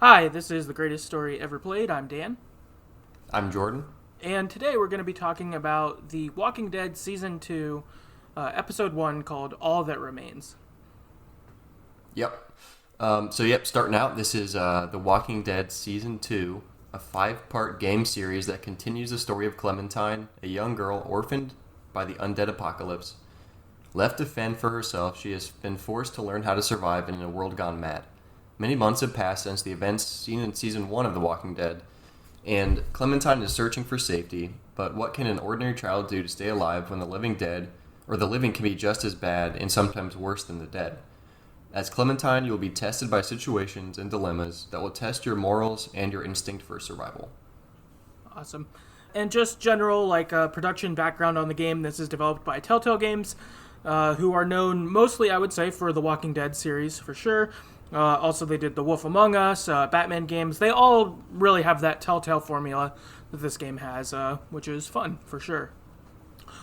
Hi, this is The Greatest Story Ever Played. I'm Dan. I'm Jordan. And today we're going to be talking about The Walking Dead Season 2, Episode 1, called All That Remains. Yep. Starting out, this is The Walking Dead Season 2, a 5-part game series that continues the story of Clementine, a young girl orphaned by the undead apocalypse. Left to fend for herself, she has been forced to learn how to survive in a world gone mad. Many months have passed since the events seen in Season 1 of The Walking Dead, and Clementine is searching for safety, but what can an ordinary child do to stay alive when the living can be just as bad and sometimes worse than the dead? As Clementine, you will be tested by situations and dilemmas that will test your morals and your instinct for survival. Awesome. And just general production background on the game, this is developed by Telltale Games, who are known mostly, I would say, for the Walking Dead series, for sure. Also, they did The Wolf Among Us, Batman games. They all really have that Telltale formula that this game has, which is fun, for sure.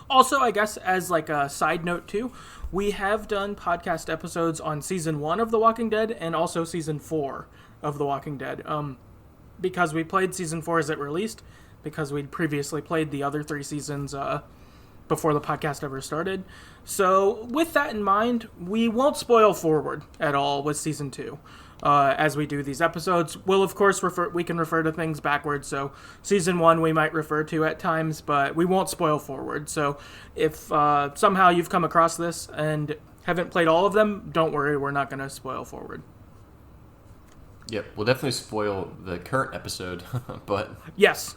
Also, I guess, as a side note, too, we have done podcast episodes on Season 1 of The Walking Dead and also Season 4 of The Walking Dead. Because we played Season 4 as it released, because we'd previously played the other 3 seasons before the podcast ever started. So, with that in mind, we won't spoil forward at all with Season 2 as we do these episodes. We'll, of course, we can refer to things backwards, so Season 1 we might refer to at times, but we won't spoil forward. So, if somehow you've come across this and haven't played all of them, don't worry, we're not going to spoil forward. Yep, we'll definitely spoil the current episode, but... Yes.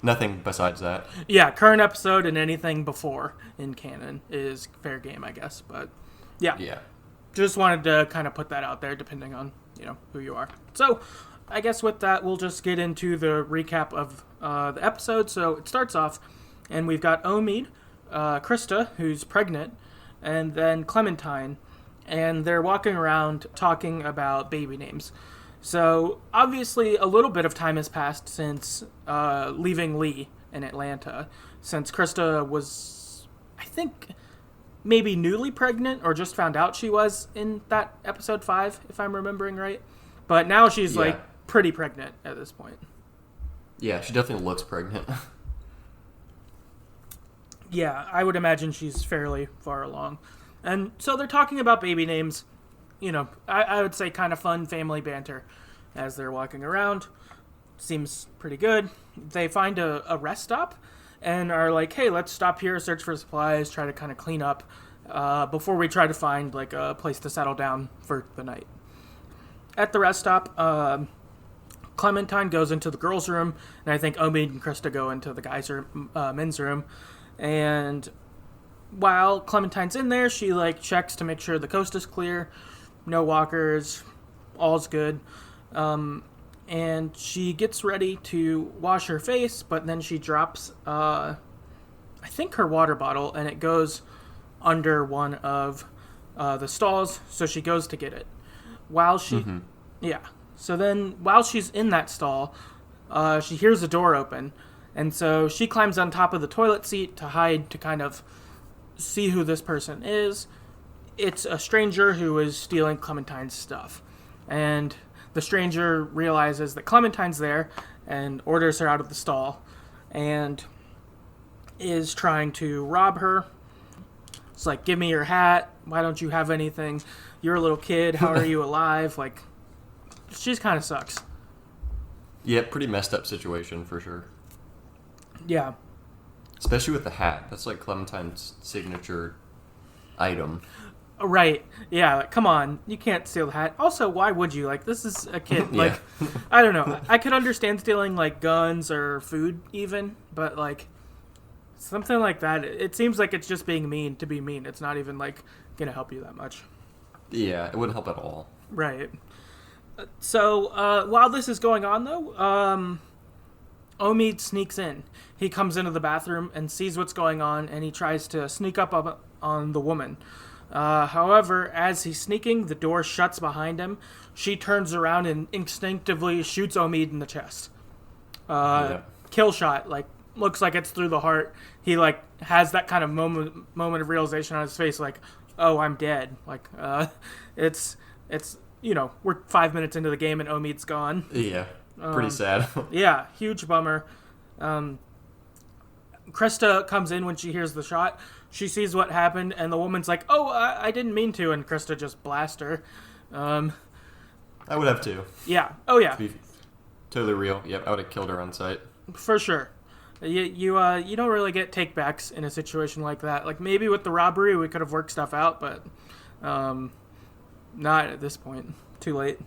Nothing besides that. Yeah, current episode and anything before in canon is fair game, I guess. But yeah. Just wanted to kind of put that out there, depending on who you are. So, I guess with that, we'll just get into the recap of the episode. So it starts off, and we've got Omid, Krista, who's pregnant, and then Clementine, and they're walking around talking about baby names. So, obviously, a little bit of time has passed since leaving Lee in Atlanta, since Krista was, I think, maybe newly pregnant, or just found out she was in that episode 5, if I'm remembering right. But now she's, pretty pregnant at this point. Yeah, she definitely looks pregnant. Yeah, I would imagine she's fairly far along. And so they're talking about baby names. I would say kind of fun family banter as they're walking around. Seems pretty good. They find a rest stop and are like, hey, let's stop here, search for supplies, try to kind of clean up before we try to find a place to settle down for the night. At the rest stop, Clementine goes into the girls' room, and I think Omid and Krista go into the guys' room, men's room. And while Clementine's in there, she checks to make sure the coast is clear. No walkers, all's good. And she gets ready to wash her face, but then she drops, I think her water bottle, and it goes under one of the stalls, so she goes to get it. While she's in that stall, she hears a door open, and so she climbs on top of the toilet seat to hide, to kind of see who this person is. It's a stranger who is stealing Clementine's stuff. And the stranger realizes that Clementine's there and orders her out of the stall and is trying to rob her. It's like, give me your hat. Why don't you have anything? You're a little kid. How are you alive? She's kind of sucks. Yeah, pretty messed up situation for sure. Yeah. Especially with the hat. That's Clementine's signature item. Right. Yeah, come on. You can't steal the hat. Also, why would you? This is a kid. Yeah. I don't know. I could understand stealing, guns or food even, but, something like that, it seems like it's just being mean to be mean. It's not even, gonna help you that much. Yeah, it wouldn't help at all. Right. So, while this is going on, though, Omid sneaks in. He comes into the bathroom and sees what's going on, and he tries to sneak up on the woman. However, as he's sneaking, the door shuts behind him. She turns around and instinctively shoots Omid in the chest. Kill shot, looks like it's through the heart. He, has that kind of moment of realization on his face, oh, I'm dead. It's we're 5 minutes into the game and Omid's gone. Yeah, pretty sad. Yeah, huge bummer. Krista comes in when she hears the shot. She sees what happened, and the woman's like, "Oh, I didn't mean to," and Krista just blasts her. I would have too. Yeah. Oh, yeah. To be totally real. Yep, I would have killed her on sight. For sure. You don't really get takebacks in a situation like that. Like, maybe with the robbery we could have worked stuff out, but not at this point. Too late.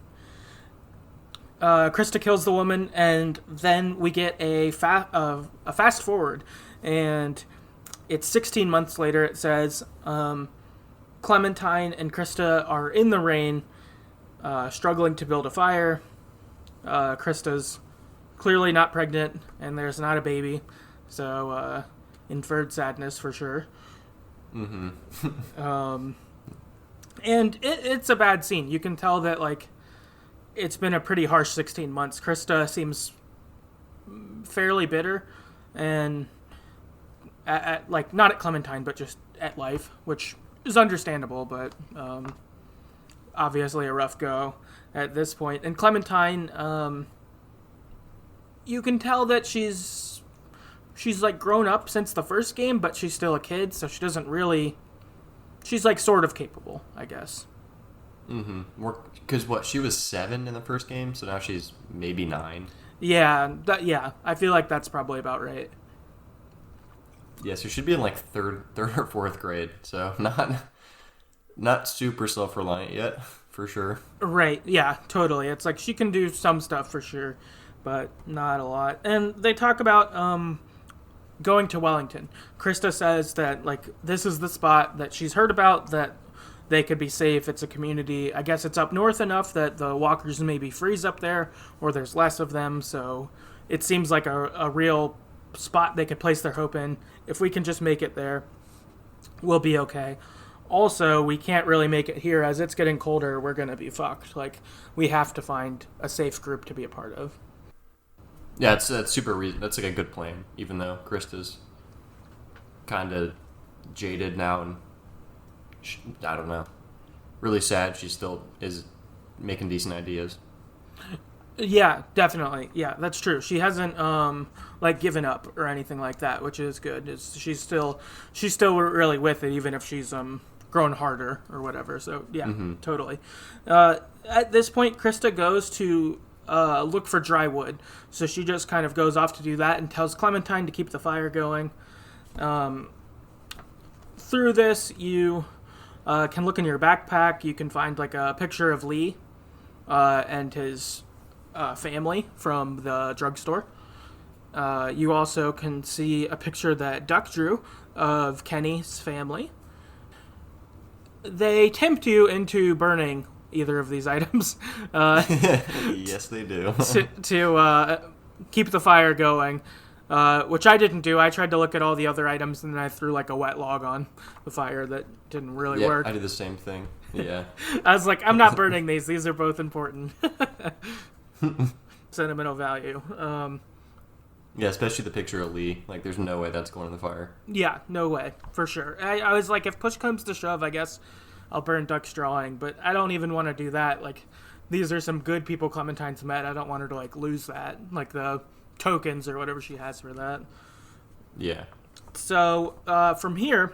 Krista kills the woman, and then we get a fast forward, and it's 16 months later. It says Clementine and Krista are in the rain, struggling to build a fire. Krista's clearly not pregnant, and there's not a baby, so inferred sadness for sure. Mm-hmm. And it's a bad scene. You can tell that, like, it's been a pretty harsh 16 months. Krista seems fairly bitter, and like, not at Clementine, but just at life, which is understandable, but obviously a rough go at this point. And Clementine, you can tell that she's like grown up since the first game, but she's still a kid, so she doesn't really. She's like sort of capable, I guess. Mm-hmm. Because she was 7 in the first game, so now she's maybe 9. Yeah, I feel like that's probably about right. Yeah, so she'd be in like third or 4th grade, so not super self-reliant yet, for sure. Right, yeah, totally. It's like she can do some stuff for sure, but not a lot. And they talk about going to Wellington. Krista says that, like, this is the spot that she's heard about, that they could be safe. It's a community. I guess it's up north enough that the walkers maybe freeze up there, or there's less of them, so it seems like a real spot they could place their hope in. If we can just make it there, we'll be okay. Also, we can't really make it here. As it's getting colder, we're going to be fucked. Like, we have to find a safe group to be a part of. Yeah, that's super reason. That's like a good plan, even though Krista's kind of jaded now and I don't know, really sad. She still is making decent ideas. Yeah, definitely. Yeah, that's true. She hasn't like given up or anything like that, which is good. She's still really with it, even if she's grown harder or whatever. So yeah, totally. At this point, Krista goes to look for dry wood. So she just kind of goes off to do that and tells Clementine to keep the fire going. Through this, you can look in your backpack. You can find like a picture of Lee and his family from the drugstore. You also can see a picture that Duck drew of Kenny's family. They tempt you into burning either of these items. Yes, they do. to keep the fire going, which I didn't do. I tried to look at all the other items, and then I threw like a wet log on the fire that didn't really work. I did the same thing. Yeah. I was like, I'm not burning these. These are both important. Sentimental value. Yeah, especially the picture of Lee. Like, there's no way that's going in the fire. Yeah, no way, for sure. I was like, if push comes to shove, I guess I'll burn Duck's drawing, but I don't even want to do that. Like, these are some good people Clementine's met. I don't want her to, like, lose that. Like, the tokens or whatever she has for that. Yeah. So, from here,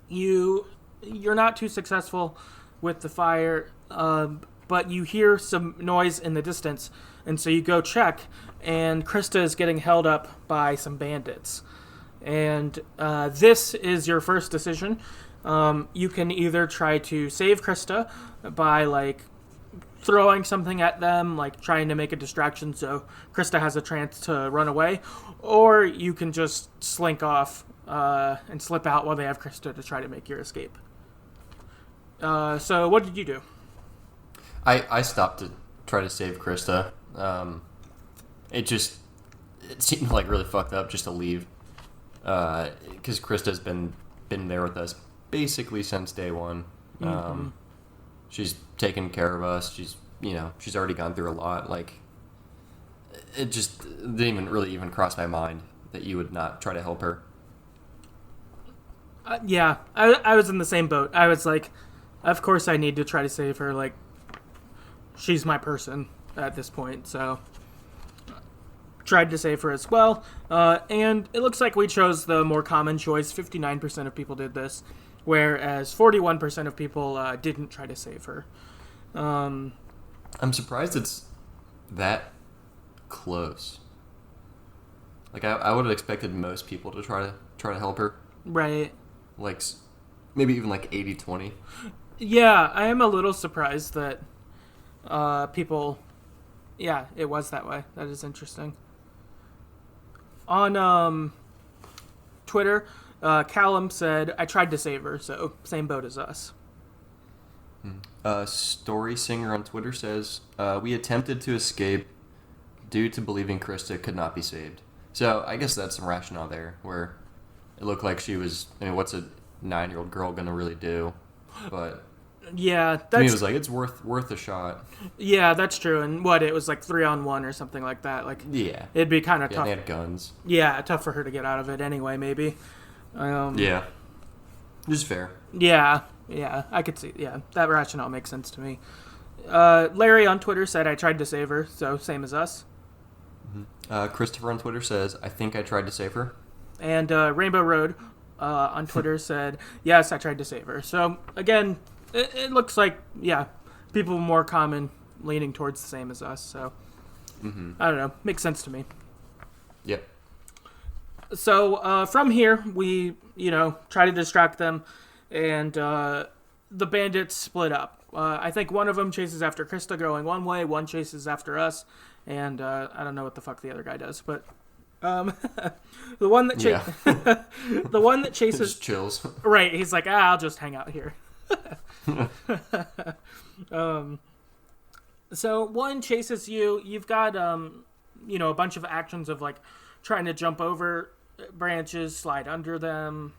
you're not too successful with the fire, but you hear some noise in the distance, and so you go check, and Krista is getting held up by some bandits. And this is your first decision. You can either try to save Krista by, like, throwing something at them, like trying to make a distraction so Krista has a chance to run away, or you can just slink off and slip out while they have Krista to try to make your escape. So what did you do? I stopped to try to save Krista. It seemed like really fucked up just to leave, because Krista's been there with us basically since day one. She's taken care of us. She's already gone through a lot. Like, it just didn't even really cross my mind that you would not try to help her. Yeah, I was in the same boat. I was like, of course I need to try to save her. Like, she's my person at this point, so tried to save her as well. And it looks like we chose the more common choice. 59% of people did this, whereas 41% of people didn't try to save her. I'm surprised it's that close. Like I would have expected most people to try to help her. Right. Like maybe even like 80-20. Yeah, I am a little surprised that people. Yeah, it was that way. That is interesting. On Twitter, Callum said, "I tried to save her," so same boat as us. Story Singer on Twitter says, "We attempted to escape due to believing Krista could not be saved." So I guess that's some rationale there, where it looked like she was. I mean, what's a 9-year-old girl gonna really do? But yeah, to me, it was like it's worth a shot. Yeah, that's true. And it was like 3-on-1 or something like that. Like, yeah, it'd be kind of tough. They had guns. Yeah, tough for her to get out of it anyway. Maybe. Yeah, just fair. Yeah, I could see. Yeah, that rationale makes sense to me. Larry on Twitter said, "I tried to save her," so same as us. Christopher on Twitter says, "I think I tried to save her." And Rainbow Road on Twitter said, "Yes, I tried to save her." So again, it looks like people more common leaning towards the same as us. So I don't know, makes sense to me. Yep. So from here, we try to distract them, and the bandits split up. I think one of them chases after Krista going one way, one chases after us, and I don't know what the fuck the other guy does, but the one that the one that chases just chills. Right, he's like, I'll just hang out here. So one chases you. You've got a bunch of actions of like trying to jump over branches, slide under them,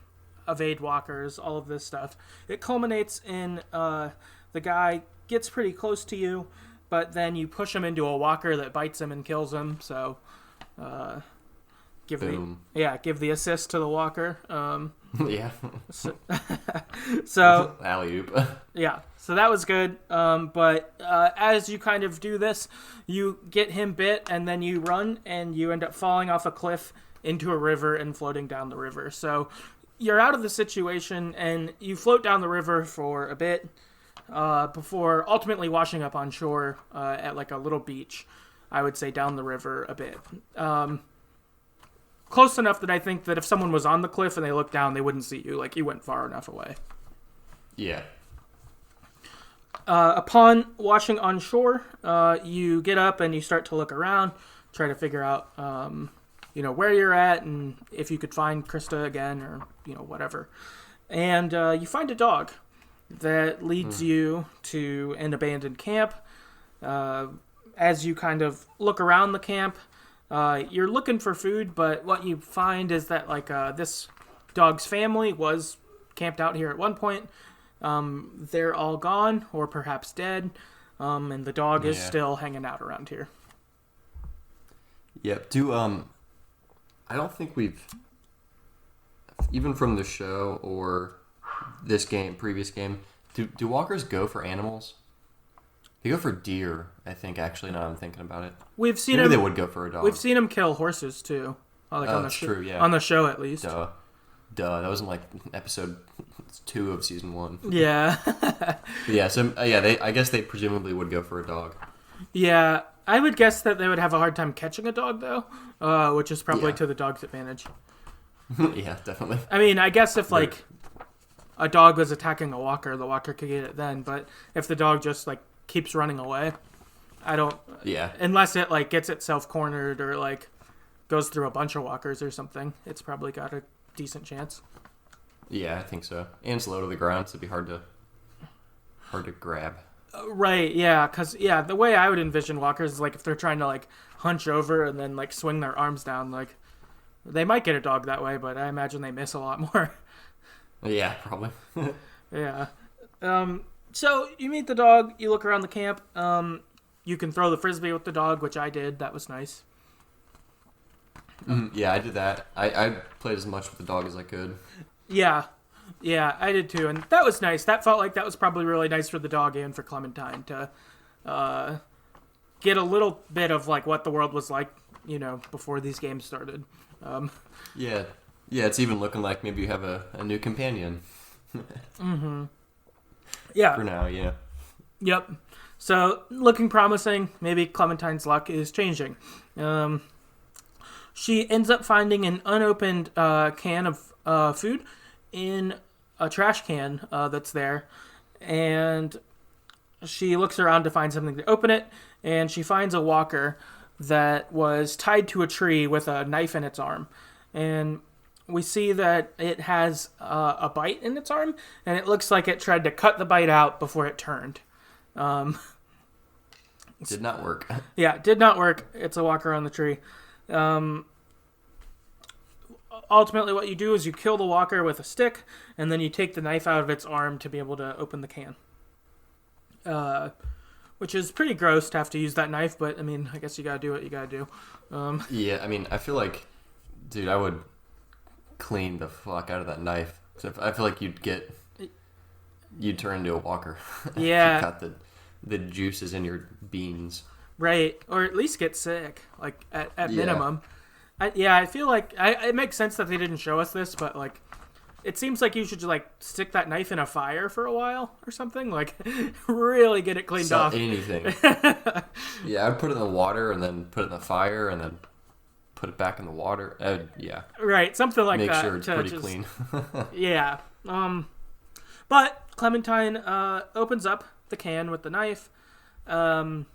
evade walkers, all of this stuff. It culminates in the guy gets pretty close to you, but then you push him into a walker that bites him and kills him. So give the assist to the walker. Yeah. So alley-oop. Yeah, so that was good. But as you kind of do this, you get him bit, and then you run, and you end up falling off a cliff into a river and floating down the river. So you're out of the situation, and you float down the river for a bit before ultimately washing up on shore at like a little beach. I would say down the river a bit. Close enough that I think that if someone was on the cliff and they looked down, they wouldn't see you. Like, you went far enough away. Yeah. Upon washing on shore, you get up and you start to look around, try to figure out, where you're at and if you could find Krista again or, whatever. And you find a dog that leads you to an abandoned camp. As you kind of look around the camp, you're looking for food, but what you find is that this dog's family was camped out here at one point. They're all gone or perhaps dead, and the dog is still hanging out around here. Yep. I don't think we've, even from the show or this game, previous game, do walkers go for animals? They go for deer, I think, actually, now I'm thinking about it. We've seen Maybe him. They would go for a dog. We've seen him kill horses, too. True, yeah. On the show, at least. Duh. That was in, episode 2 of season 1. Yeah. I guess they presumably would go for a dog. Yeah, I would guess that they would have a hard time catching a dog, though, which is probably to the dog's advantage. Yeah, definitely. I mean, I guess if, a dog was attacking a walker, the walker could get it then, but if the dog just, keeps running away, I don't... Yeah. Unless it, gets itself cornered or, goes through a bunch of walkers or something, it's probably got a decent chance. Yeah, I think so. And it's low to the ground, so it'd be hard to grab. Right, yeah, because, the way I would envision walkers is, if they're trying to, hunch over and then, swing their arms down, they might get a dog that way, but I imagine they miss a lot more. Yeah, probably. Yeah. So, you meet the dog, you look around the camp, you can throw the frisbee with the dog, which I did, that was nice. Yeah, I did that. I played as much with the dog as I could. Yeah, I did too, and that was nice. That felt like that was probably really nice for the dog and for Clementine to get a little bit of like what the world was like, before these games started. Yeah, it's even looking like maybe you have a new companion. Mm-hmm. Yeah. For now, yeah. Yep. So, looking promising. Maybe Clementine's luck is changing. She ends up finding an unopened can of food in a trash can that's there. And she looks around to find something to open it. And she finds a walker that was tied to a tree with a knife in its arm. And we see that it has a bite in its arm, and it looks like it tried to cut the bite out before it turned. Did not work. Yeah, did not work. It's a walker on the tree. Ultimately, what you do is you kill the walker with a stick, and then you take the knife out of its arm to be able to open the can. Which is pretty gross to have to use that knife, but, I mean, I guess you gotta do what you gotta do. Yeah, I mean, I feel like, dude, I would clean the fuck out of that knife. So I feel like you'd turn into a walker. Yeah. You got the juices in your beans. Right, or at least get sick, like, at minimum. I feel like, it makes sense that they didn't show us this, but, like, it seems like you should, like, stick that knife in a fire for a while or something. Like, really get it cleaned off. Anything. Yeah, I'd put it in the water and then put it in the fire and then put it back in the water. Yeah. Right, something like that. Make sure it's pretty clean. Yeah. But Clementine opens up the can with the knife. And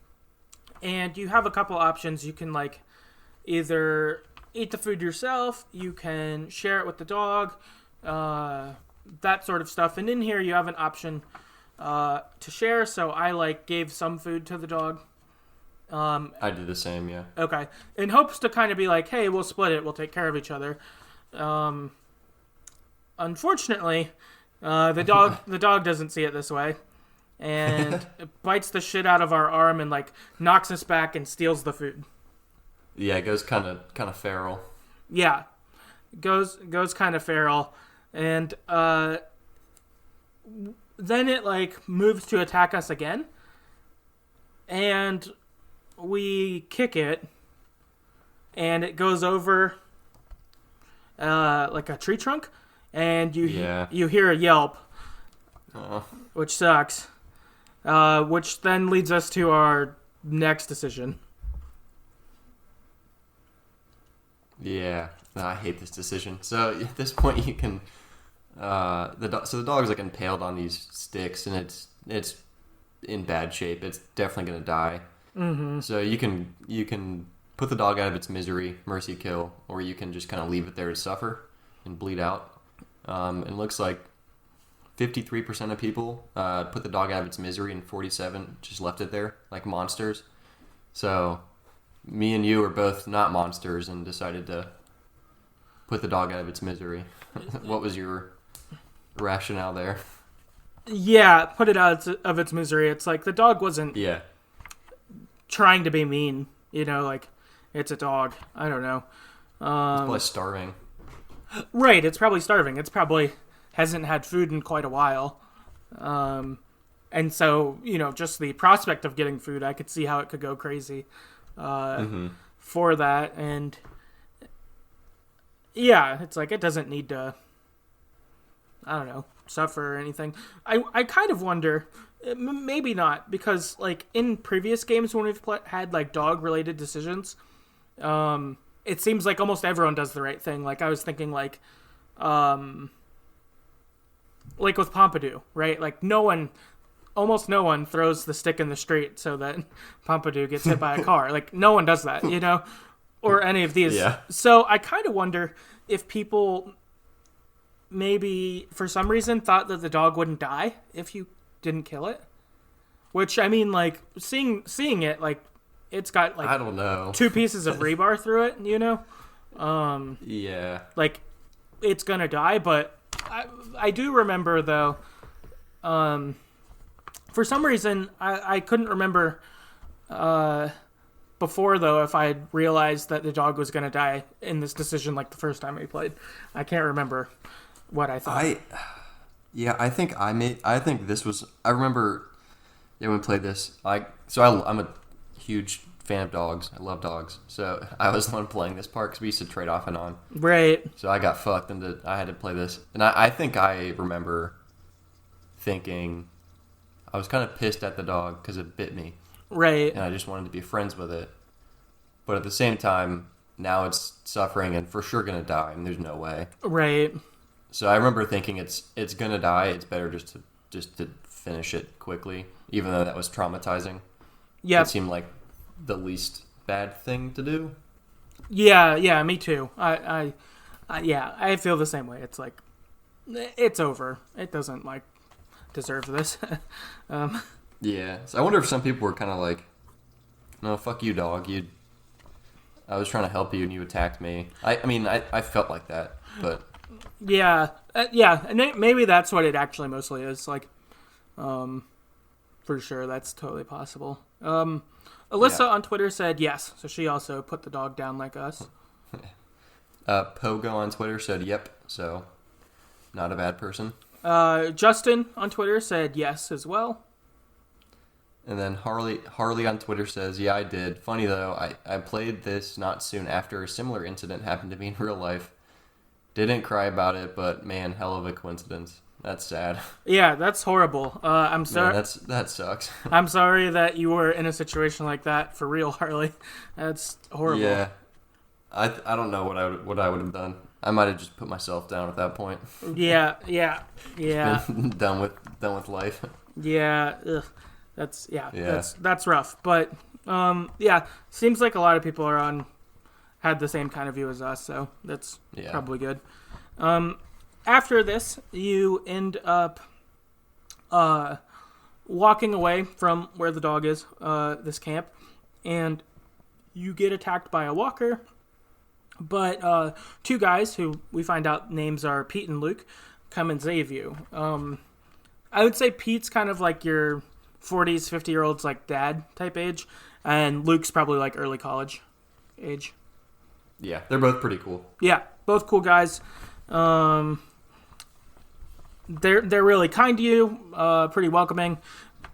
you have a couple options. You can, like, either eat the food yourself. You can share it with the dog. That sort of stuff. And in here you have an option to share, so I gave some food to the dog. I did the same, yeah. Okay. In hopes to kind of be like, hey, we'll split it, we'll take care of each other. Unfortunately, the dog doesn't see it this way, and it bites the shit out of our arm and knocks us back and steals the food. Yeah, it goes kind of feral. Yeah, goes kind of feral. And then it moves to attack us again, and we kick it, and it goes over like a tree trunk, and you hear a yelp, which sucks. Which then leads us to our next decision. Yeah, I hate this decision. So at this point, you can. The dog's impaled on these sticks, and it's in bad shape. It's definitely gonna die. Mm-hmm. So you can put the dog out of its misery, mercy kill, or you can just kind of leave it there to suffer and bleed out. It looks like 53% of people put the dog out of its misery, and 47 just left it there like monsters. So me and you are both not monsters and decided to put the dog out of its misery. What was your rationale there? Yeah, put it out of its misery. It's like the dog wasn't trying to be mean. It's a dog. I don't know. It's probably starving. Right, it's probably starving. It's probably hasn't had food in quite a while. And so, just the prospect of getting food, I could see how it could go crazy for that. And yeah, it's like it doesn't need to, I don't know, suffer or anything. I kind of wonder, maybe not, because in previous games when we've had dog related decisions, it seems like almost everyone does the right thing. I was thinking with Pompidou, right? Almost no one throws the stick in the street so that Pompidou gets hit by a car. No one does that, or any of these. Yeah. So I kind of wonder if people maybe for some reason thought that the dog wouldn't die if you didn't kill it. Which, I mean, seeing it, it's got I don't know, 2 pieces of rebar through it, yeah. It's gonna die, but I do remember though, for some reason I couldn't remember before though if I had realized that the dog was gonna die in this decision the first time we played. I can't remember what I thought. I think this was. I remember Yeah, we played this. I'm a huge fan of dogs. I love dogs. So I was the one playing this part because we used to trade off and on. Right. So I got fucked and I had to play this. And I think I remember thinking I was kind of pissed at the dog because it bit me. Right. And I just wanted to be friends with it. But at the same time, now it's suffering and for sure going to die. And there's no way. Right. So I remember thinking it's going to die. It's better just to finish it quickly, even though that was traumatizing. Yeah. It seemed like the least bad thing to do. Yeah, me too. I feel the same way. It's like, it's over. It doesn't, like, deserve this. Yeah. So I wonder if some people were kind of like, no, fuck you, dog. I was trying to help you and you attacked me. I felt like that, but... Yeah, and maybe that's what it actually mostly is. Like, for sure, that's totally possible. Alyssa on Twitter said yes, so she also put the dog down like us. Pogo on Twitter said yep, so not a bad person. Justin on Twitter said yes as well. And then Harley on Twitter says, yeah, I did. Funny though, I played this not soon after a similar incident happened to me in real life. Didn't cry about it, but man, hell of a coincidence. That's sad. Yeah, that's horrible. I'm sorry. Man, that sucks. I'm sorry that you were in a situation like that for real, Harley. That's horrible. Yeah, I don't know what I would have done. I might have just put myself down at that point. Yeah. Been done with life. Yeah, ugh. That's rough. But seems like a lot of people had the same kind of view as us, so that's probably good. After this, you end up walking away from where the dog is, this camp, and you get attacked by a walker. But two guys, who we find out names are Pete and Luke, come and save you. I would say Pete's kind of like your 40s, 50-year-olds, like dad type age, and Luke's probably like early college age. Yeah, they're both pretty cool. Yeah, both cool guys. They're really kind to you, pretty welcoming.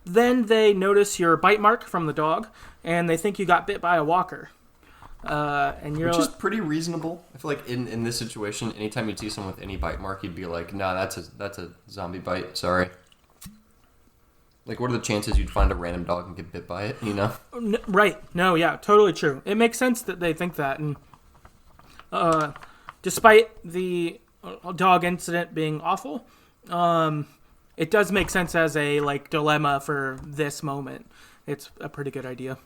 Then they notice your bite mark from the dog, and they think you got bit by a walker. Which is pretty reasonable. I feel like in this situation, anytime you'd see someone with any bite mark, you'd be like, "Nah, that's a zombie bite. Sorry." Like, what are the chances you'd find a random dog and get bit by it? You know? Right? No, yeah, totally true. It makes sense that they think that, and despite the dog incident being awful, it does make sense as a like dilemma for this moment. It's a pretty good idea.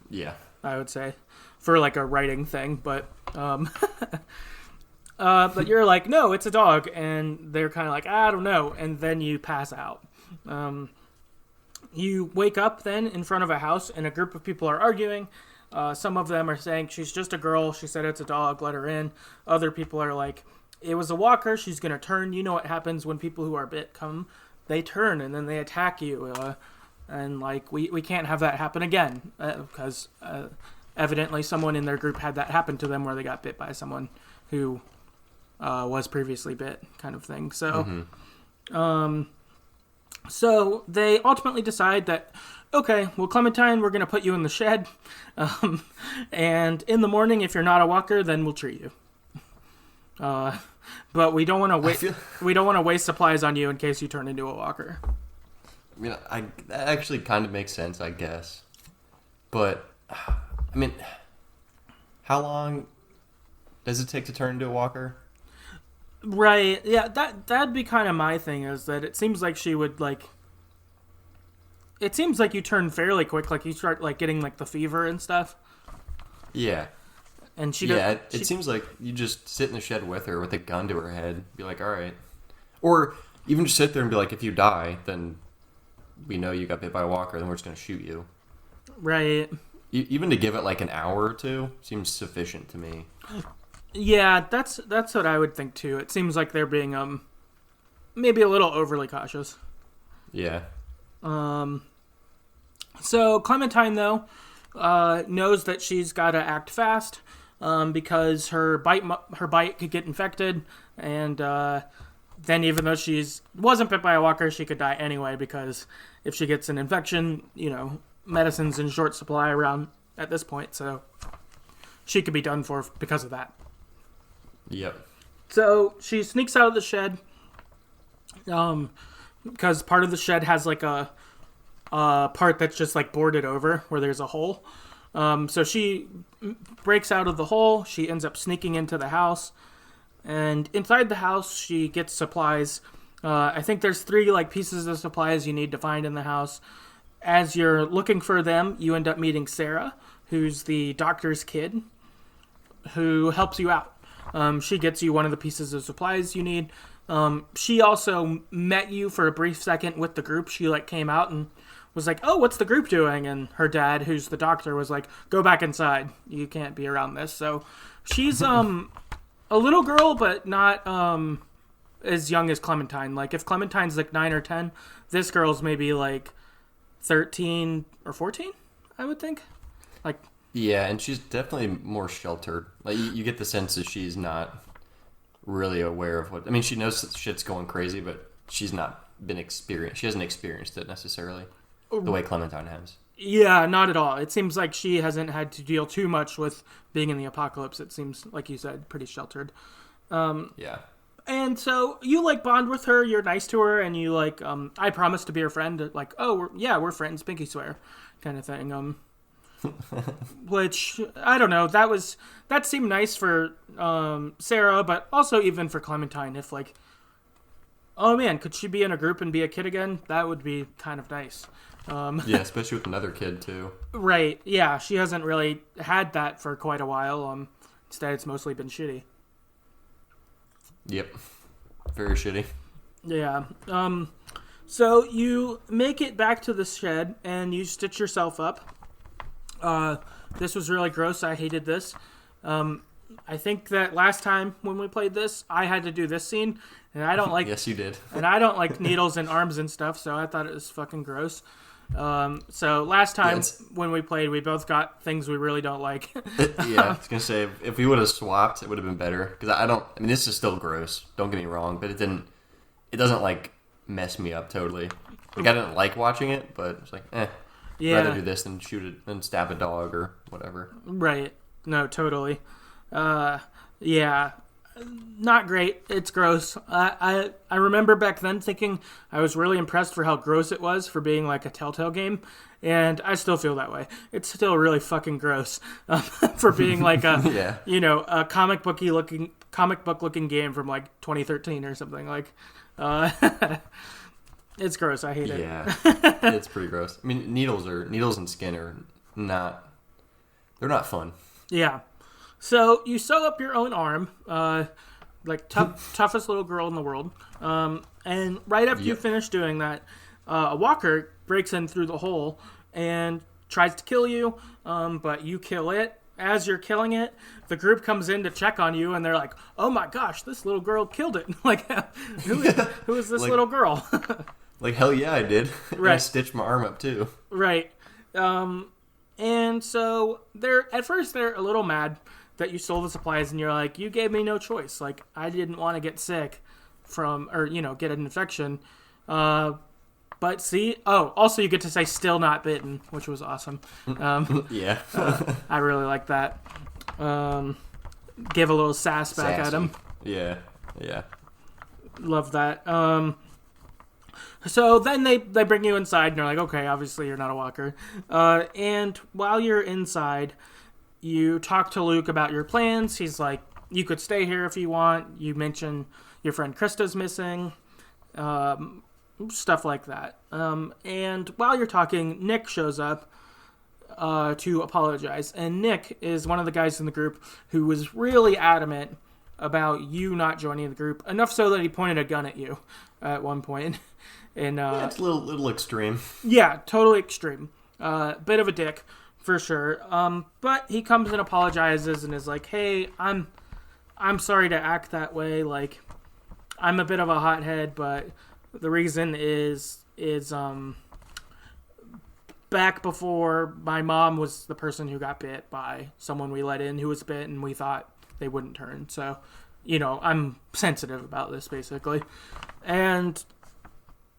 Yeah. I would say, for like a writing thing, but but you're like, no, it's a dog, and they're kind of like, I don't know, and then you pass out. You wake up then in front of a house, and a group of people are arguing. Some of them are saying, she's just a girl, she said it's a dog, let her in. Other people are like, it was a walker, she's gonna turn. You know what happens when people who are bit come, they turn, and then they attack you. And, like, we can't have that happen again, because evidently someone in their group had that happen to them where they got bit by someone who was previously bit, kind of thing. So, so they ultimately decide that, okay, well, Clementine, we're going to put you in the shed, and in the morning, if you're not a walker, then we'll treat you. But we don't want to waste supplies on you in case you turn into a walker. I mean, that actually kind of makes sense, I guess. But, I mean, how long does it take to turn into a walker? Right. Yeah, that'd be kind of my thing, is that it seems like she would, like... It seems like you turn fairly quick, like you start, like, getting, like, the fever and stuff. Yeah. And she it seems like you just sit in the shed with her with a gun to her head, be like, all right. Or even just sit there and be like, if you die, then... we know you got bit by a walker, then we're just going to shoot you. Right. Even to give it like an hour or two seems sufficient to me. Yeah, that's what I would think too. It seems like they're being maybe a little overly cautious. Yeah. So Clementine though knows that she's got to act fast because her bite could get infected, and then even though wasn't bit by a walker, she could die anyway because if she gets an infection, medicine's in short supply around at this point, so she could be done for because of that. Yep. So she sneaks out of the shed, because part of the shed has like a part that's just like boarded over where there's a hole. So she breaks out of the hole. She ends up sneaking into the house, and inside the house she gets supplies. I think there's 3 like pieces of supplies you need to find in the house. As you're looking for them, you end up meeting Sarah, who's the doctor's kid, who helps you out. She gets you one of the pieces of supplies you need. She also met you for a brief second with the group. She like came out and was like, "Oh, what's the group doing?" And her dad, who's the doctor, was like, "Go back inside. You can't be around this." So she's a little girl, but not as young as Clementine. Like if Clementine's like 9 or 10, this girl's maybe like 13 or 14, I would think. Like, yeah, and she's definitely more sheltered. Like you get the sense that she's not really aware of what. I mean, she knows that shit's going crazy, but she's not been experienced. She hasn't experienced it necessarily the way Clementine has. Yeah, not at all. It seems like she hasn't had to deal too much with being in the apocalypse. It seems, like you said, pretty sheltered. Yeah. And so you like bond with her. You're nice to her, and you like, I promise to be her friend. Like, oh, we're friends. Pinky swear, kind of thing. Which I don't know. That seemed nice for Sarah, but also even for Clementine. If like, oh man, could she be in a group and be a kid again? That would be kind of nice. Yeah, especially with another kid too. Right. Yeah, she hasn't really had that for quite a while. Instead, it's mostly been shitty. Yep. Very shitty. Yeah. So you make it back to the shed and you stitch yourself up. This was really gross. I hated this. I think that last time when we played this, I had to do this scene, and I don't like. Yes, you did. And I don't like needles and arms and stuff, so I thought it was fucking gross. So last time when we played, we both got things we really don't like. Yeah, I was gonna say if we would have swapped, it would have been better. Because I mean, this is still gross. Don't get me wrong, but it doesn't like mess me up totally. Like I didn't like watching it, but it's like, Yeah. rather do this than shoot it and stab a dog or whatever. Right. No, totally. Yeah. Not great. It's gross. I remember back then thinking I was really impressed for how gross it was for being like a Telltale game, and I still feel that way. It's still really fucking gross for being like a a comic book looking game from like 2013 or something like. It's gross. I hate it. Yeah, it's pretty gross. I mean, needles and skin are not. They're not fun. Yeah. So you sew up your own arm, like toughest little girl in the world. And right after you finish doing that, a walker breaks in through the hole and tries to kill you, but you kill it. As you're killing it, the group comes in to check on you, and they're like, "Oh my gosh, this little girl killed it! Like, who is this little girl?" Like, hell yeah, I did. Right. I stitched my arm up too. Right. And so at first they're a little mad that you stole the supplies, and you're like, you gave me no choice. Like, I didn't want to get sick get an infection. But see, also you get to say still not bitten, which was awesome. Yeah. I really like that. Give a little sass back at him. Yeah. Yeah. Love that. So then they bring you inside, and they're like, okay, obviously you're not a walker. And while you're inside, you talk to Luke about your plans. He's like, you could stay here if you want. You mention your friend Krista's missing. Stuff like that. And while you're talking, Nick shows up to apologize. And Nick is one of the guys in the group who was really adamant about you not joining the group. Enough so that he pointed a gun at you at one point. And it's a little extreme. Yeah, totally extreme. Bit of a dick. For sure. But he comes and apologizes and is like, hey, I'm sorry to act that way. Like, I'm a bit of a hothead, but the reason is back before my mom was the person who got bit by someone we let in who was bit, and we thought they wouldn't turn. So, I'm sensitive about this, basically. And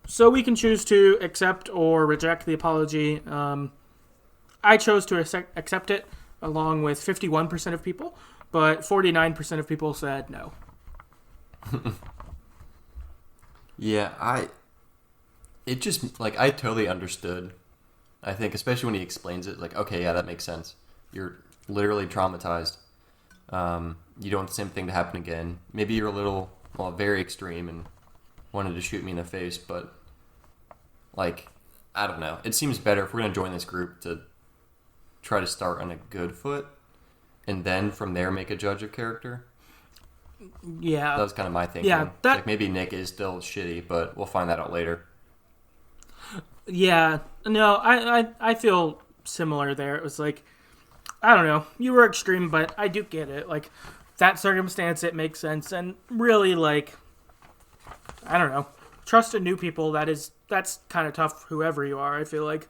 So we can choose to accept or reject the apology. I chose to accept it along with 51% of people, but 49% of people said no. Yeah, I totally understood. I think, especially when he explains it, like, okay, yeah, that makes sense. You're literally traumatized. You don't want the same thing to happen again. Maybe you're very extreme and wanted to shoot me in the face, but, like, I don't know. It seems better if we're going to join this group to try to start on a good foot and then from there make a judge of character. Yeah. That was kind of my thinking. Yeah, like, maybe Nick is still shitty, but we'll find that out later. Yeah. No, I feel similar there. It was like, I don't know. You were extreme, but I do get it. Like, that circumstance, it makes sense. And really, like, I don't know. Trust in new people, that's kind of tough, whoever you are, I feel like.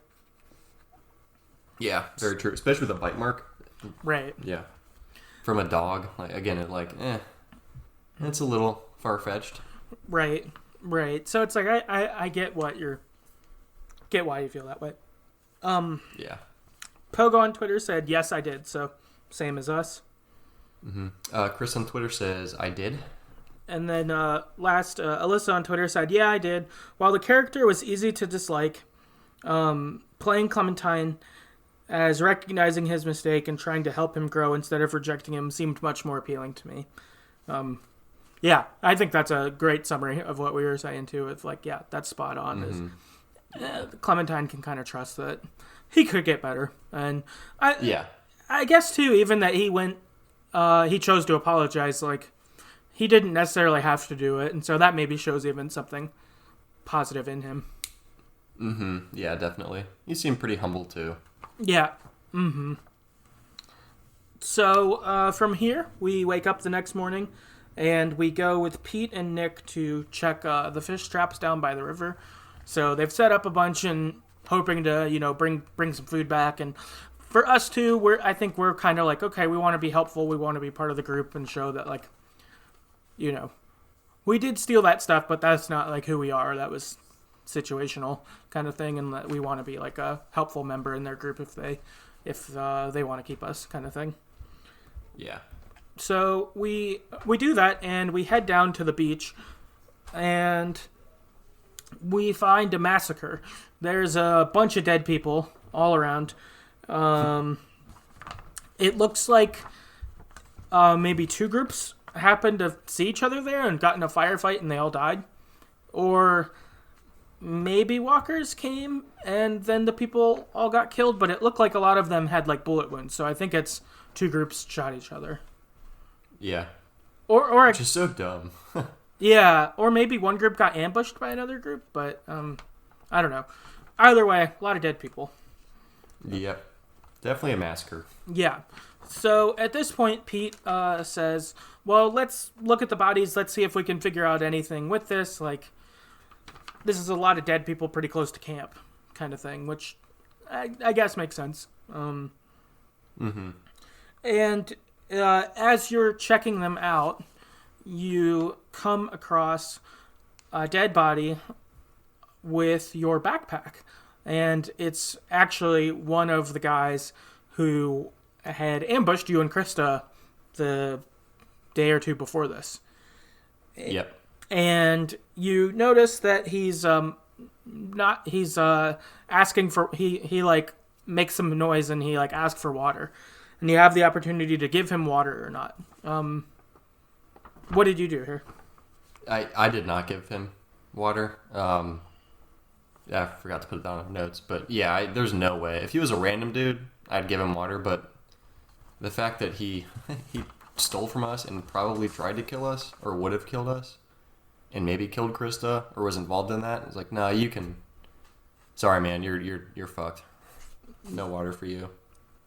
Yeah, very true. Especially with a bite mark. Right. Yeah. From a dog. Like, again, it's a little far-fetched. Right. So it's like, I get why you feel that way. Yeah. Pogo on Twitter said, yes, I did. So, same as us. Mm-hmm. Chris on Twitter says, I did. And then Alyssa on Twitter said, yeah, I did. While the character was easy to dislike, playing Clementine as recognizing his mistake and trying to help him grow instead of rejecting him seemed much more appealing to me. Yeah, I think that's a great summary of what we were saying, too. It's like, yeah, that's spot on. Mm-hmm. Clementine can kind of trust that he could get better. And I guess, too, even that he chose to apologize, like, he didn't necessarily have to do it, and so that maybe shows even something positive in him. Mm-hmm. Yeah, definitely. He seemed pretty humble, too. Yeah. Mm-hmm. So, from here, we wake up the next morning, and we go with Pete and Nick to check the fish traps down by the river. So, they've set up a bunch and hoping to, bring some food back, and for us, too, I think we're kind of like, okay, we want to be helpful, we want to be part of the group and show that, like, we did steal that stuff, but that's not, like, who we are. That was situational kind of thing, and that we want to be, like, a helpful member in their group if they want to keep us kind of thing. Yeah. So we do that, and we head down to the beach, and we find a massacre. There's a bunch of dead people all around. It looks like maybe two groups happened to see each other there and got in a firefight and they all died. Or maybe walkers came and then the people all got killed, but it looked like a lot of them had like bullet wounds. So I think it's two groups shot each other. Yeah. Or which is so dumb. Yeah, or maybe one group got ambushed by another group, but I don't know. Either way, a lot of dead people. Yep. Definitely a massacre. Yeah. So at this point, Pete says, well, let's look at the bodies. Let's see if we can figure out anything with this. Like, this is a lot of dead people pretty close to camp kind of thing, which I guess makes sense. Mm-hmm. And as you're checking them out, you come across a dead body with your backpack. And it's actually one of the guys who had ambushed you and Krista the day or two before this. Yep. And you notice that he's asking for, he like makes some noise and he like asks for water. And you have the opportunity to give him water or not. What did you do here? I did not give him water. I forgot to put it down in the notes, but yeah, there's no way. If he was a random dude, I'd give him water, but the fact that he stole from us and probably tried to kill us, or would have killed us, and maybe killed Krista, or was involved in that, it's like, nah, you can... Sorry, man, you're fucked. No water for you.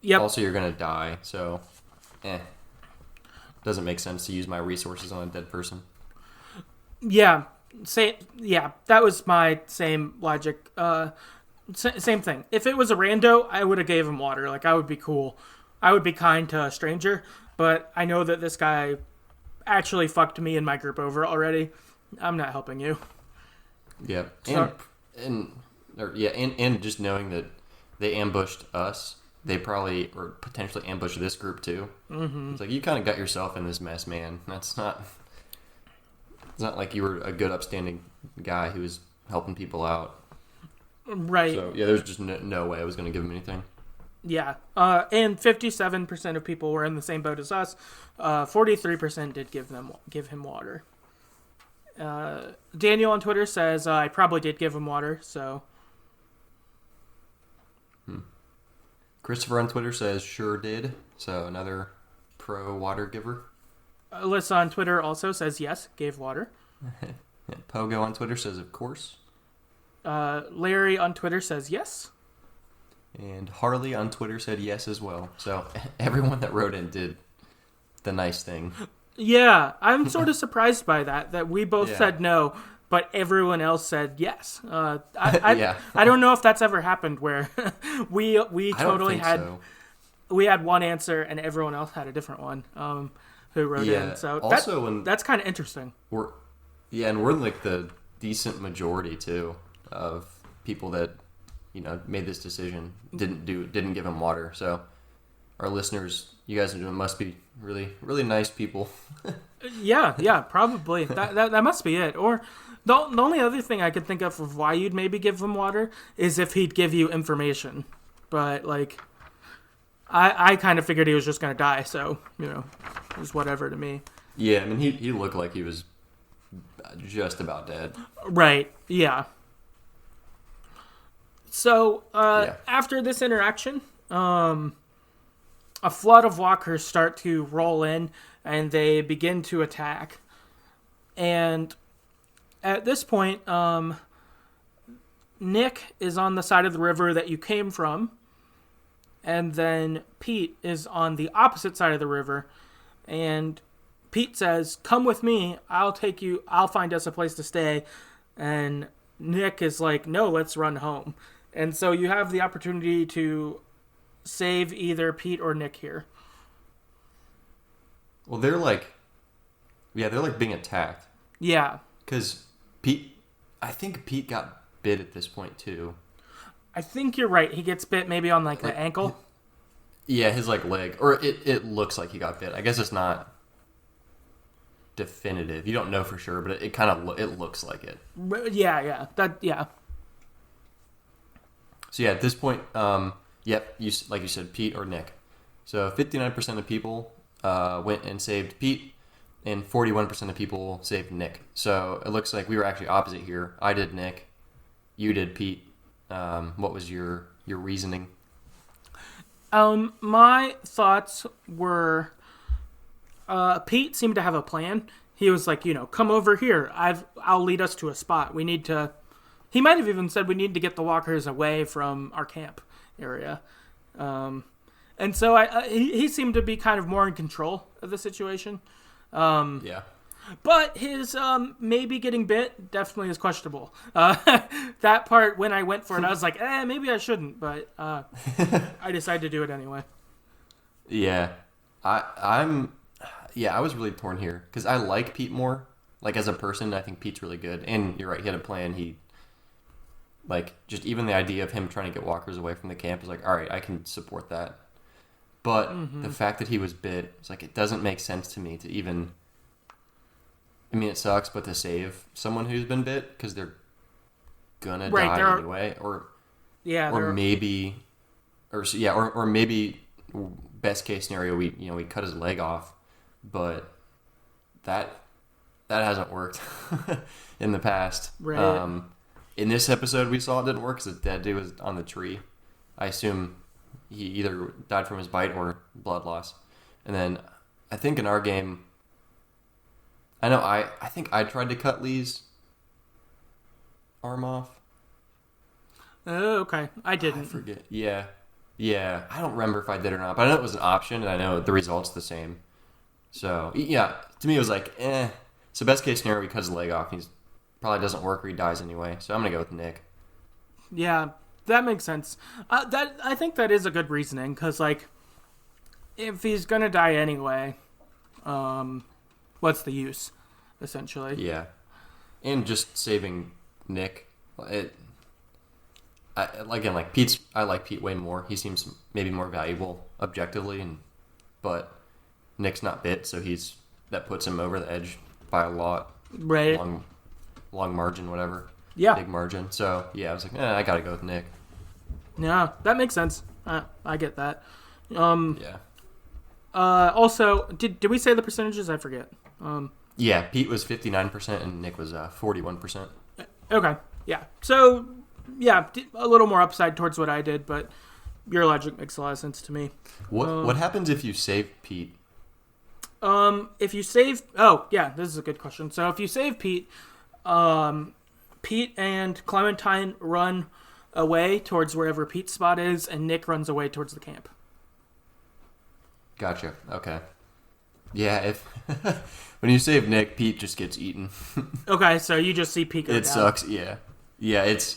Yep. Also, you're gonna die, so... Doesn't make sense to use my resources on a dead person. Yeah. That was my same logic. Same thing. If it was a rando, I would have gave him water. Like, I would be cool. I would be kind to a stranger, but I know that this guy actually fucked me and my group over already. I'm not helping you. Yeah, and just knowing that they ambushed us, they probably or potentially ambushed this group too. Mm-hmm. It's like you kind of got yourself in this mess, man. It's not like you were a good, upstanding guy who was helping people out. Right. So yeah, there's just no way I was going to give him anything. Yeah, and 57% of people were in the same boat as us. 43% did give him water. Daniel on Twitter says, I probably did give him water, so... Christopher on Twitter says, sure did. So another pro water giver. Alyssa on Twitter also says, yes, gave water. Pogo on Twitter says, of course. Larry on Twitter says, yes. And Harley on Twitter said yes as well. So everyone that wrote in did the nice thing. Yeah, I'm sort of surprised by that we both said no, but everyone else said yes. I don't know if that's ever happened where we totally had so. We had one answer and everyone else had a different one who wrote in. So also that's kind of interesting. We're in like the decent majority too of people that made this decision didn't give him water. So our listeners, you guys must be really, really nice people. yeah, probably. That must be it. Or the only other thing I could think of why you'd maybe give him water is if he'd give you information. But, like, I kind of figured he was just going to die, so, it was whatever to me. Yeah, I mean, he looked like he was just about dead. Right, yeah. So, after this interaction, a flood of walkers start to roll in, and they begin to attack. And at this point, Nick is on the side of the river that you came from, and then Pete is on the opposite side of the river. And Pete says, come with me, I'll take you, I'll find us a place to stay. And Nick is like, no, let's run home. And so you have the opportunity to save either Pete or Nick here. Well, they're like being attacked. Yeah. Because I think Pete got bit at this point too. I think you're right. He gets bit maybe on like the ankle. Yeah, his leg. Or it looks like he got bit. I guess it's not definitive. You don't know for sure, but it kind of it looks like it. Yeah. So yeah, at this point, like you said, Pete or Nick. So 59% of people went and saved Pete, and 41% of people saved Nick. So it looks like we were actually opposite here. I did Nick, you did Pete. What was your reasoning? My thoughts were, Pete seemed to have a plan. He was like, come over here. I'll lead us to a spot. We need to. He might have even said we need to get the walkers away from our camp area. And so he seemed to be kind of more in control of the situation. Yeah. But his maybe getting bit definitely is questionable. That part, when I went for it, I was like, maybe I shouldn't. But I decided to do it anyway. Yeah. I was really torn here. Because I like Pete more. Like, as a person, I think Pete's really good. And you're right, he had a plan. Just even the idea of him trying to get walkers away from the camp is like, all right, I can support that. But the fact that he was bit, it's like, it doesn't make sense to me to even... I mean, it sucks, but to save someone who's been bit, because they're gonna die anyway. Or maybe... Or maybe, best case scenario, we cut his leg off. But that hasn't worked in the past. Right. In this episode, we saw it didn't work because the dead dude was on the tree. I assume he either died from his bite or blood loss. And then I think in our game, I think I tried to cut Lee's arm off. Oh, okay. I didn't. I forget. Yeah. I don't remember if I did or not, but I know it was an option, and I know the result's the same. So, yeah, to me it was like, So best case scenario, we cut his leg off, and he's probably doesn't work or he dies anyway. So I'm going to go with Nick. Yeah, that makes sense. I think that is a good reasoning, because, if he's going to die anyway, what's the use, essentially? Yeah. And just saving Nick. Again, like Pete's. I like Pete way more. He seems maybe more valuable objectively, but Nick's not bit, so that puts him over the edge by a lot. Right. Long margin, whatever. Yeah. Big margin. So yeah, I was like, I gotta go with Nick. Yeah, that makes sense. I get that. Yeah. Also, did we say the percentages? I forget. Yeah, Pete was 59% and Nick was 41%. Okay. Yeah. So, yeah, a little more upside towards what I did, but your logic makes a lot of sense to me. What happens if you save Pete? If you save... Oh, yeah, this is a good question. So if you save Pete, Pete and Clementine run away towards wherever Pete's spot is, and Nick runs away towards the camp. Gotcha. Okay. Yeah, if when you save Nick, Pete just gets eaten. Okay, so you just see Pete go down. It sucks. Yeah. Yeah, it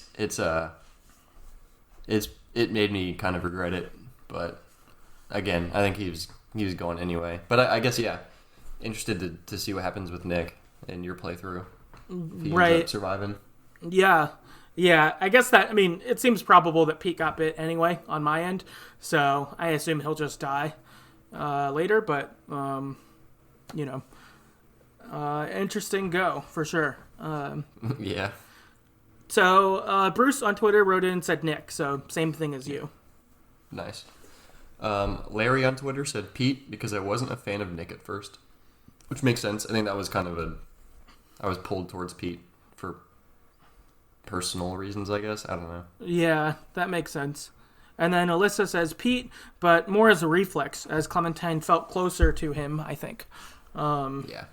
made me kind of regret it, but again, I think he was going anyway. But I guess interested to see what happens with Nick in your playthrough. If he ends up surviving. Yeah. Yeah, I guess it seems probable that Pete got bit anyway on my end, so I assume he'll just die later, but, interesting go, for sure. Yeah. So, Bruce on Twitter wrote in and said Nick, so same thing as you. Nice. Larry on Twitter said Pete because I wasn't a fan of Nick at first, which makes sense. I think that was I was pulled towards Pete for personal reasons, I guess. I don't know. Yeah, that makes sense. And then Alyssa says Pete, but more as a reflex, as Clementine felt closer to him, I think. Yeah.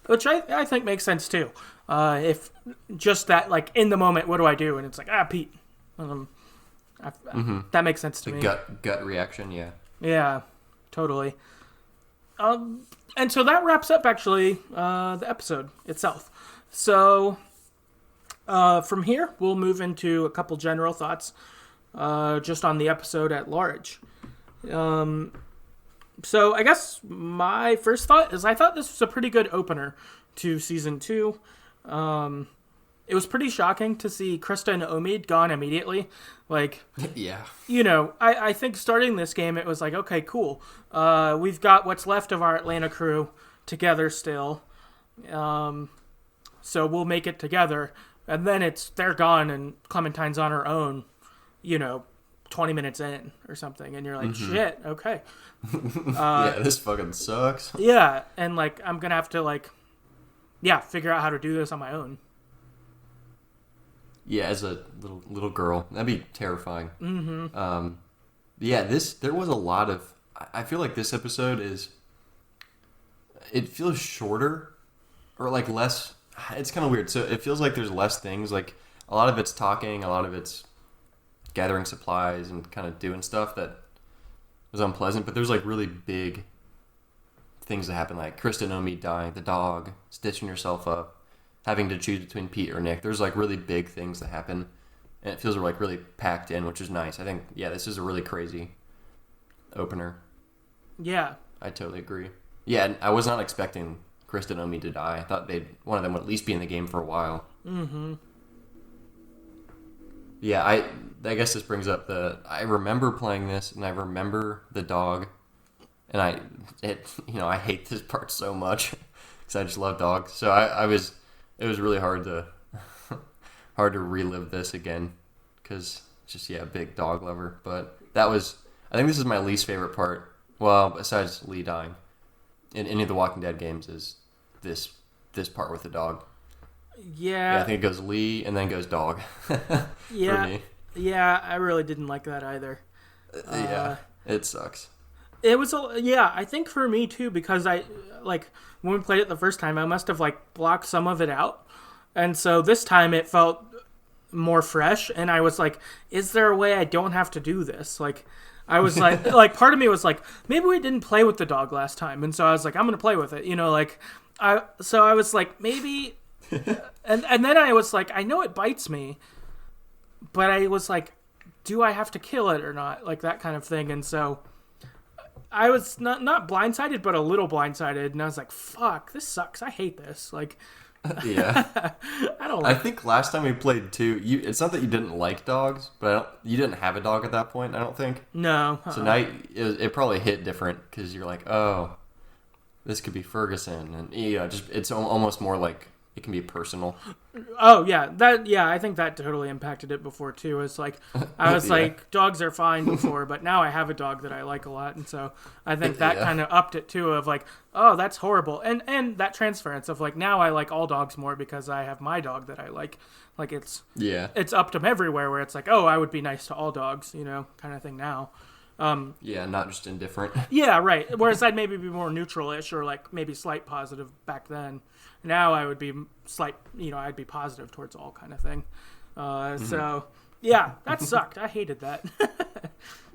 Which I think makes sense, too. If just that, like, in the moment, what do I do? And it's like, Pete. That makes sense to me. Gut reaction, yeah. Yeah, totally. And so that wraps up, actually, the episode itself. So... from here, we'll move into a couple general thoughts just on the episode at large. So I guess my first thought is I thought this was a pretty good opener to Season 2. It was pretty shocking to see Krista and Omid gone immediately. Like, yeah. I think starting this game, it was like, okay, cool. We've got what's left of our Atlanta crew together still. So we'll make it together. And then they're gone and Clementine's on her own, 20 minutes in or something. And you're like, shit, okay. Yeah, this fucking sucks. Yeah, and, like, I'm going to have to, figure out how to do this on my own. Yeah, as a little girl. That'd be terrifying. Mm-hmm. There was a lot of... I feel like this episode it feels shorter or, like, less... It's kind of weird. So it feels like there's less things. Like, a lot of it's talking, a lot of it's gathering supplies and kind of doing stuff that was unpleasant. But there's, like, really big things that happen, like Kristen Omi dying, the dog, stitching herself up, having to choose between Pete or Nick. There's, like, really big things that happen. And it feels, like, really packed in, which is nice. I think, this is a really crazy opener. Yeah. I totally agree. Yeah, and I was not expecting... Krista and Omi to die. I thought one of them would at least be in the game for a while. Mm-hmm. Yeah, I guess this brings up I remember playing this, and I remember the dog, and I hate this part so much because I just love dogs. So it was really hard to relive this again because just a big dog lover. But I think this is my least favorite part. Well, besides Lee dying. In any of the Walking Dead games is this part with the dog. Yeah. I think it goes Lee and then goes dog. Yeah. For me. Yeah, I really didn't like that either. It sucks. It was I think for me too, because when we played it the first time, I must have blocked some of it out. And so this time it felt more fresh and I was like, is there a way I don't have to do this? I was like, part of me was like, maybe we didn't play with the dog last time. And so I was like, I'm going to play with it, so I was like, maybe, and then I was like, I know it bites me, but I was like, do I have to kill it or not? Like that kind of thing. And so I was not blindsided, but a little blindsided. And I was like, fuck, this sucks. I hate this. Yeah. I don't I like. think last time we played too, it's not that you didn't like dogs, but you didn't have a dog at that point, I don't think. No. So now it probably hit different because you're like, oh, this could be Ferguson. And, just it's almost more like it can be personal. Oh yeah, I think that totally impacted it before too. It's like I was Yeah. like dogs are fine before, but now I have a dog that I like a lot, and so I think that Yeah. kind of upped it too. Of like, oh, that's horrible, and that transference of like now I like all dogs more because I have my dog that I like. Like it's Yeah. upped them everywhere. Where it's like, oh, I would be nice to all dogs, kind of thing now. Yeah, not just indifferent. Yeah, right. Whereas I'd maybe be more neutral-ish or like maybe slight positive back then. Now I would be slight, I'd be positive towards all kind of thing. So yeah, that sucked. I hated that.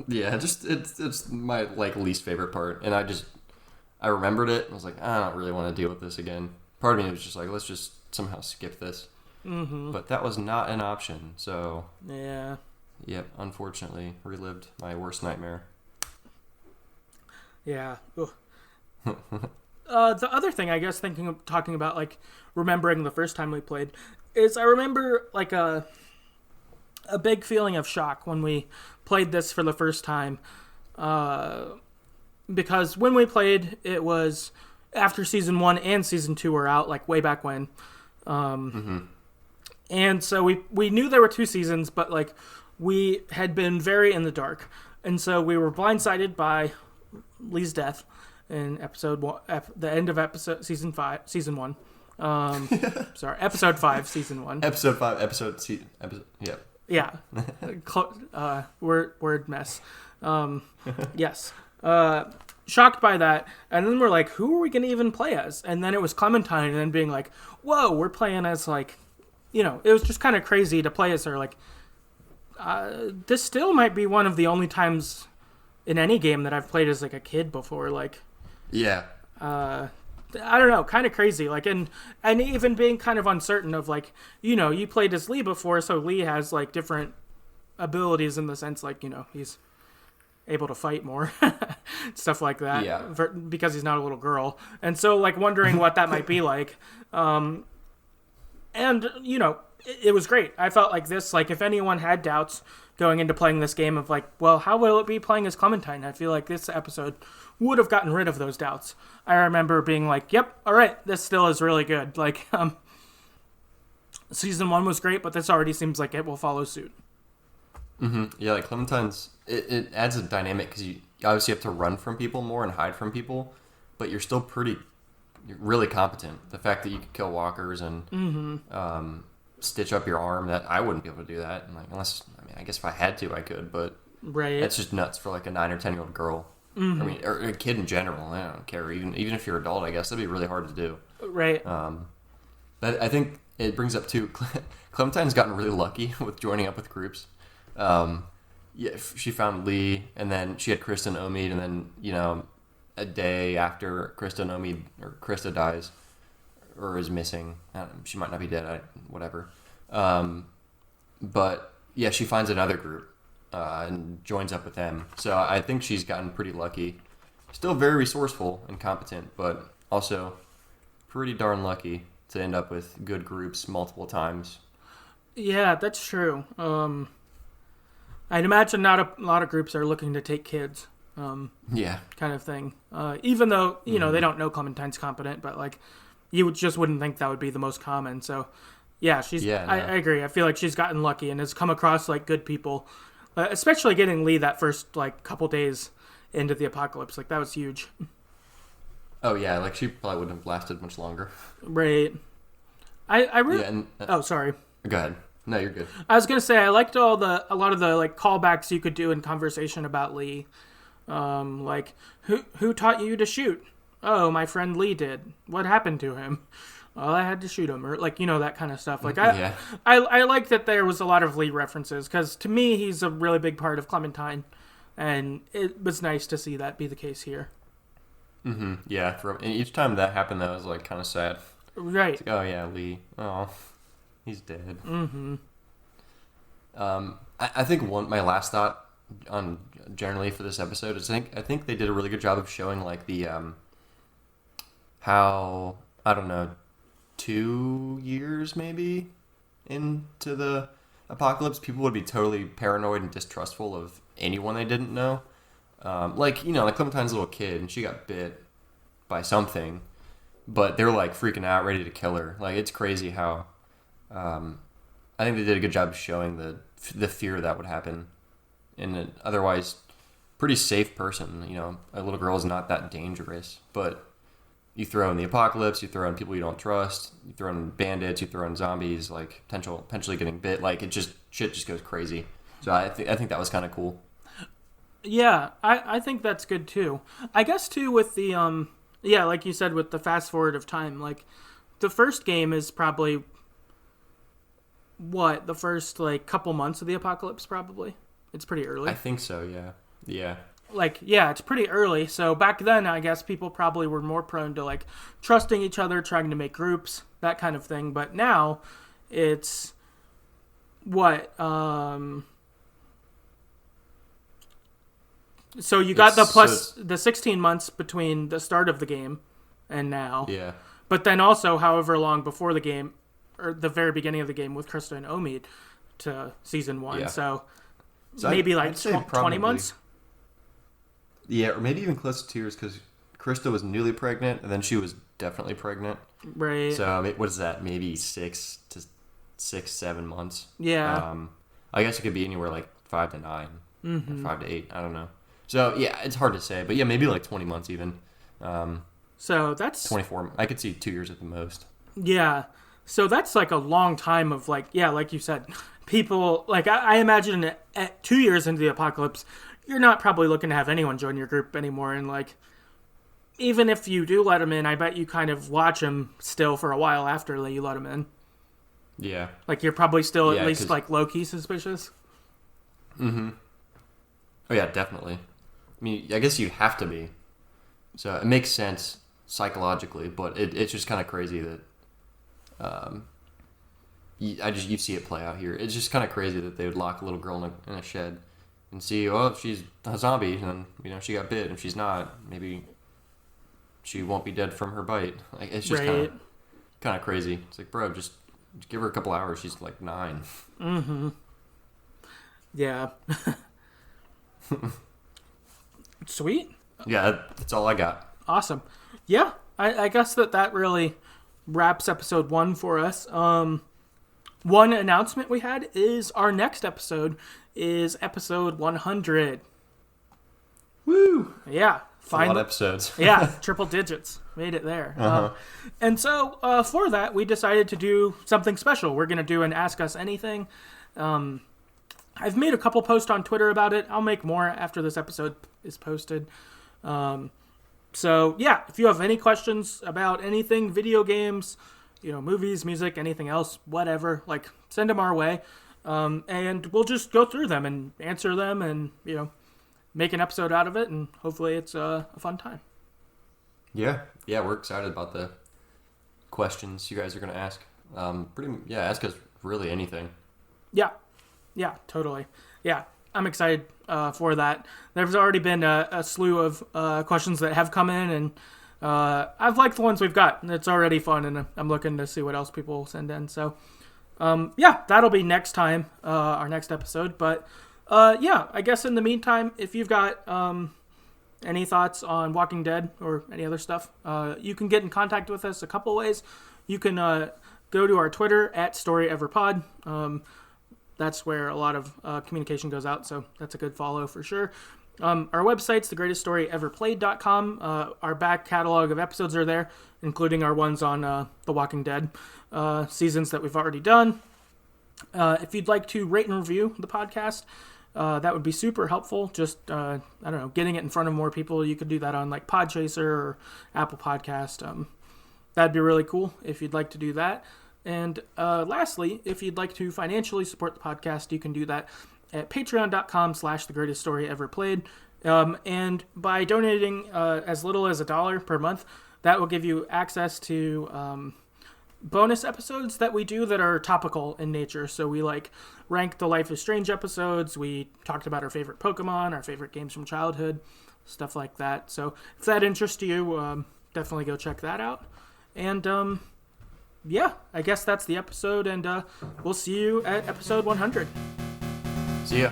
Yeah, just it's my like least favorite part, and I remembered it and was like, I don't really want to deal with this again. Part of me was just like, let's just somehow skip this. But that was not an option. So Yeah. yep, unfortunately, relived my worst nightmare. Yeah. The other thing, I guess, talking about like remembering the first time we played, is I remember like a big feeling of shock when we played this for the first time, because when we played, it was after season 1 and season 2 were out, like way back when, and so we knew there were 2 seasons, but like we had been very in the dark, and so we were blindsided by Lee's death in the end of season 1. Sorry, episode 5, season 1. Episode 5, yeah. Yeah. Word mess. Yes. Shocked by that, and then we're like, who are we going to even play as? And then it was Clementine, and then being like, whoa, we're playing as like, it was just kind of crazy to play as her. Like, this still might be one of the only times in any game that I've played as like a kid before. Like, Yeah. I don't know, kind of crazy. Like, and even being kind of uncertain of like, you played as Lee before, so Lee has like different abilities in the sense like, he's able to fight more, stuff like that. Yeah. Because he's not a little girl, and so like wondering what that might be like. And it was great. I felt like this, like if anyone had doubts going into playing this game of like, well, how will it be playing as Clementine? I feel like this episode would have gotten rid of those doubts. I remember being like, yep, all right, this still is really good. Like, season 1 was great, but this already seems like it will follow suit. Yeah, like Clementine's, it adds a dynamic because you obviously have to run from people more and hide from people, but you're still you're really competent. The fact that you can kill walkers and stitch up your arm, that I wouldn't be able to do that. And like, I guess if I had to, I could, but Right. that's just nuts for like a 9 or 10-year-old girl. I mean, or a kid in general. I don't care. Even if you're an adult, I guess that'd be really hard to do. Right. But I think it brings up too. Clementine's gotten really lucky with joining up with groups. Yeah, she found Lee, and then she had Krista and Omid, and then a day after Krista dies or is missing, she might not be dead. Whatever. But yeah, she finds another group and joins up with them. So I think she's gotten pretty lucky. Still very resourceful and competent, but also pretty darn lucky to end up with good groups multiple times. Yeah, that's true. I'd imagine not a lot of groups are looking to take kids, Yeah. kind of thing. Even though, they don't know Clementine's competent, but like, just wouldn't think that would be the most common. So, yeah, I agree. I feel like she's gotten lucky and has come across like good people, especially getting Lee that first like couple days into the apocalypse. Like that was huge. Oh yeah, like she probably wouldn't have lasted much longer. Right. I really. Yeah, and, Oh, sorry. Go ahead. No, you're good. I was gonna say I liked a lot of the like callbacks you could do in conversation about Lee, like who taught you to shoot? Oh, my friend Lee did. What happened to him? Well, I had to shoot him, or like that kind of stuff. Like Yeah. I like that there was a lot of Lee references because to me he's a really big part of Clementine, and it was nice to see that be the case here. Yeah. And each time that happened, that was like kind of sad. Right. It's like, oh yeah, Lee. Oh, he's dead. I think my last thought on generally for this episode is I think they did a really good job of showing like the how, I don't know, 2 years maybe into the apocalypse, people would be totally paranoid and distrustful of anyone they didn't know. Like Clementine's a little kid and she got bit by something, but they're like freaking out, ready to kill her. Like, it's crazy how I think they did a good job of showing the fear that would happen in an otherwise pretty safe person. A little girl is not that dangerous, but you throw in the apocalypse, you throw in people you don't trust, you throw in bandits, you throw in zombies, like potentially getting bit, like shit just goes crazy. So I think that was kind of cool. Yeah, I think that's good too. I guess too with the like you said, with the fast forward of time, like the first game is probably the first like couple months of the apocalypse, probably. It's pretty early. I think so, yeah. Yeah. Like, yeah, it's pretty early. So back then, I guess people probably were more prone to like trusting each other, trying to make groups, that kind of thing. But now it's so you got the 16 months between the start of the game and now. Yeah. But then also however long before the game, or the very beginning of the game with Krista and Omid to season 1. Yeah. So maybe like 20 months? Yeah, or maybe even close to 2 years, because Krista was newly pregnant, and then she was definitely pregnant. Right. So what is that? Maybe 7 months. Yeah. I guess it could be anywhere like 5 to 9, or 5 to 8. I don't know. So yeah, it's hard to say, but yeah, maybe like 20 months even. So that's 24. I could see 2 years at the most. Yeah. So that's like a long time of like you said, people like I imagine at 2 years into the apocalypse, you're not probably looking to have anyone join your group anymore, and like even if you do let them in, I bet you kind of watch them still for a while after you let them in. Yeah. Like you're probably still at least like low-key suspicious. Mm-hmm. Oh yeah, definitely. I mean, I guess you have to be. So it makes sense psychologically, but it's just kind of crazy that you see it play out here. It's just kind of crazy that they would lock a little girl in a shed and see, if she's a zombie, and then, she got bit, and she's not, maybe she won't be dead from her bite. Like, it's just kind of crazy. It's like, bro, just give her a couple hours. She's like 9. Mm-hmm. Yeah. Sweet. Yeah, that's all I got. Awesome. Yeah, I guess that really wraps episode 1 for us. One announcement we had is our next episode is episode 100. Woo! Yeah. A lot of episodes. Yeah, triple digits. Made it there. Uh-huh. And so for that, we decided to do something special. We're going to do an Ask Us Anything. I've made a couple posts on Twitter about it. I'll make more after this episode is posted. So, yeah, if you have any questions about anything, video games, movies, music, anything else, whatever, like, send them our way. And we'll just go through them and answer them and, make an episode out of it. And hopefully it's a fun time. Yeah, we're excited about the questions you guys are going to ask. Ask us really anything. Yeah, totally. Yeah, I'm excited for that. There's already been a slew of questions that have come in, and I've liked the ones we've got. It's already fun, and I'm looking to see what else people send in. So, that'll be next time, our next episode. But, I guess in the meantime, if you've got any thoughts on Walking Dead or any other stuff, you can get in contact with us a couple ways. You can go to our Twitter @StoryEverPod. That's where a lot of communication goes out, so that's a good follow for sure. Our website's TheGreatestStoryEverPlayed.com. Our back catalog of episodes are there, including our ones on The Walking Dead seasons that we've already done. If you'd like to rate and review the podcast, that would be super helpful. Just, getting it in front of more people. You could do that on like Podchaser or Apple Podcast. That'd be really cool if you'd like to do that. And lastly, if you'd like to financially support the podcast, you can do that at patreon.com/TheGreatestStoryEverPlayed. And by donating as little as $1 per month, that will give you access to bonus episodes that we do that are topical in nature. So we rank the Life is Strange episodes. We talked about our favorite Pokemon, our favorite games from childhood, stuff like that. So if that interests you, definitely go check that out. And yeah, I guess that's the episode, and we'll see you at episode 100. See ya.